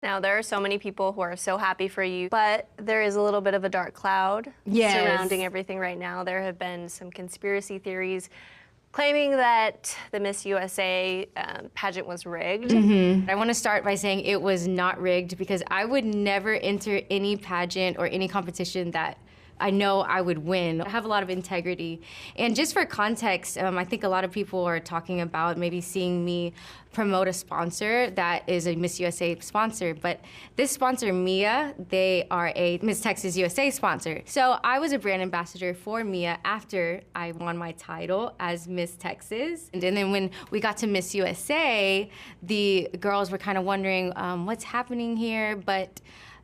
Now, there are so many people who are so happy for you, but there is a little bit of a dark cloud surrounding everything right now. There have been some conspiracy theories claiming that the Miss USA pageant was rigged. I want to start by saying it was not rigged, because I would never enter any pageant or any competition that I know I would win. I have a lot of integrity. And just for context, I think a lot of people are talking about maybe seeing me promote a sponsor that is a Miss USA sponsor. But this sponsor, Mia, they are a Miss Texas USA sponsor. So I was a brand ambassador for Mia after I won my title as Miss Texas. And then when we got to Miss USA, the girls were kind of wondering what's happening here. But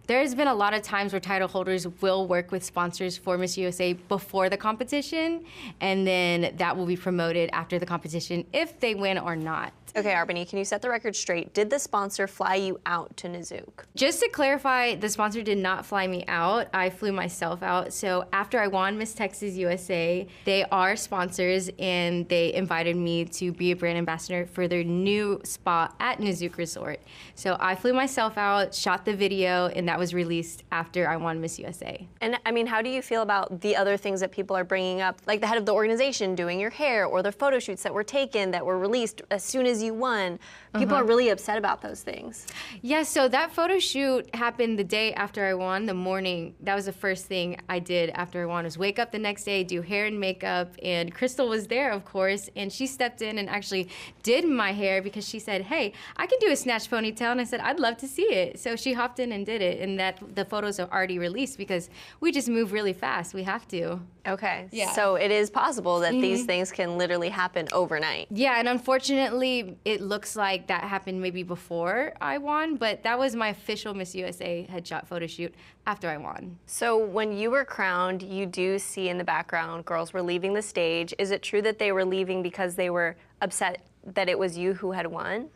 there's been a lot of times where title holders will work with sponsors for Miss USA before the competition, and then that will be promoted after the competition if they win or not. Okay, R'Bonney, can you set the record straight? Did the sponsor fly you out to Nizuc? Just to clarify, the sponsor did not fly me out. I flew myself out. So after I won Miss Texas USA, they are sponsors, and they invited me to be a brand ambassador for their new spa at Nizuc Resort. So I flew myself out, shot the video, and that was released after I won Miss USA. And I mean, how do you feel about the other things that people are bringing up, like the head of the organization doing your hair, or the photo shoots that were taken that were released as soon as you won? People are really upset about those things. Yeah, so that photo shoot happened the day after I won, the morning. That was the first thing I did after I won, was wake up the next day, do hair and makeup, and Crystal was there, of course, and she stepped in and actually did my hair because she said, hey, I can do a snatch ponytail, and I said, I'd love to see it. So she hopped in and did it, and that the photos are already released because we just move really fast. We have to. Okay, so it is possible that these things can literally happen overnight. Yeah, and unfortunately, it looks like that happened maybe before I won, but that was my official Miss USA headshot photo shoot after I won. So when you were crowned, you do see in the background girls were leaving the stage. Is it true that they were leaving because they were upset that it was you who had won?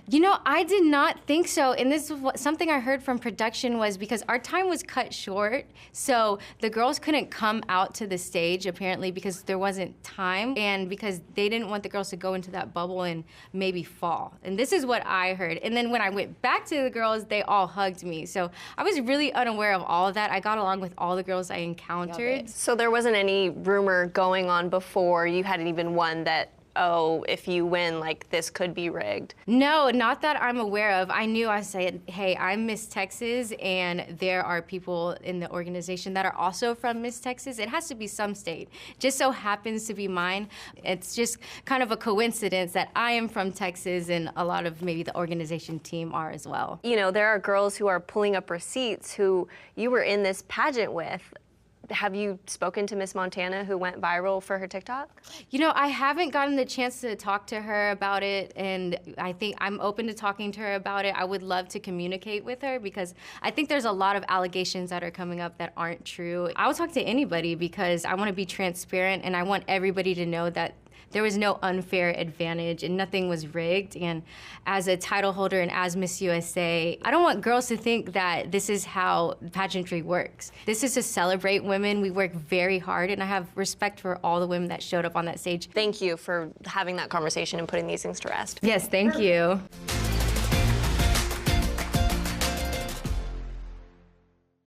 You know, I did not think so. And this is something I heard from production, was because our time was cut short. So the girls couldn't come out to the stage, apparently, because there wasn't time, and because they didn't want the girls to go into that bubble and maybe fall. And this is what I heard. And then when I went back to the girls, they all hugged me. So I was really unaware of all of that. I got along with all the girls I encountered. So there wasn't any rumor going on before you hadn't even won that, oh, if you win, like, this could be rigged? No, not that I'm aware of. I knew, I said, hey, I'm Miss Texas, and there are people in the organization that are also from Miss Texas. It has to be some state. Just so happens to be mine. It's just kind of a coincidence that I am from Texas, and a lot of maybe the organization team are as well. You know, there are girls who are pulling up receipts who you were in this pageant with. Have you spoken to Miss Montana, who went viral for her TikTok? You know, I haven't gotten the chance to talk to her about it, and I think I'm open to talking to her about it. I would love to communicate with her because I think there's a lot of allegations that are coming up that aren't true. I will talk to anybody because I want to be transparent, and I want everybody to know that there was no unfair advantage and nothing was rigged. And as a title holder and as Miss USA, I don't want girls to think that this is how pageantry works. This is to celebrate women. We work very hard, and I have respect for all the women that showed up on that stage. Thank you for having that conversation and putting these things to rest. Yes, thank you.